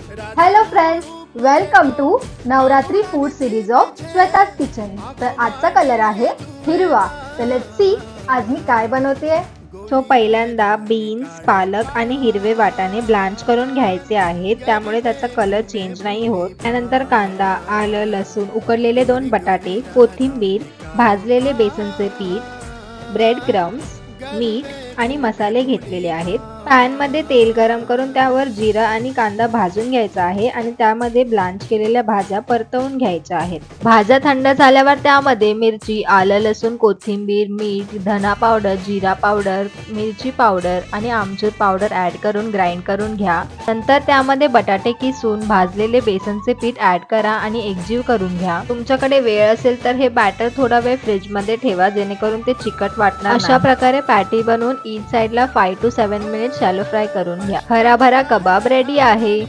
Hello friends, welcome to Navratri food series of Shweta's kitchen. तर आजचा colour आहे हिरवा। तर लेट्स सी आज मी काय बनवते। सो पहिल्यांदा बीन्स, पालक आणि हिरवे वाटाणे ब्लांच करून घ्यायचे आहेत, त्यामुळे त्याचा कलर चेंज नाही होत। त्यानंतर कांदा, आलं, लसूण, उकडलेले 2 बटाटे, कोथिंबीर, भाजलेले बेसनचे पीठ, ब्रेड क्रम्स, मीठ आणि मसाले घेतलेले आहेत। पॅन मध्ये तेल गरम करून त्यावर जिरा आणि कांदा भाजून घ्यायचा आहे आणि त्यामध्ये ब्लांच केलेल्या भाज्या परतवून घ्यायच्या आहेत। भाज्या थंड झाल्यावर त्यामध्ये मिरची, आलं, लसूण, कोथिंबीर, मीठ, धना पावडर, जिरा पावडर, मिरची पावडर आणि आमचूर पावडर ऍड करून ग्राइंड करून घ्या। नंतर त्यामध्ये बटाटे किसून भाजलेले बेसनचे पीठ ऍड करा आणि एकजीव करून घ्या। तुमच्याकडे वेळ असेल तर हे बॅटर थोडा वेळ फ्रीज मध्ये ठेवा, जेणेकरून ते चिकट वाटणार नाही। अशा प्रकारे पॅटी बनवून ईच साइडला 5 to 7 मिनिट शॅलो फ्राय करून घ्या। हरा भरा कबाब रेडी आहे।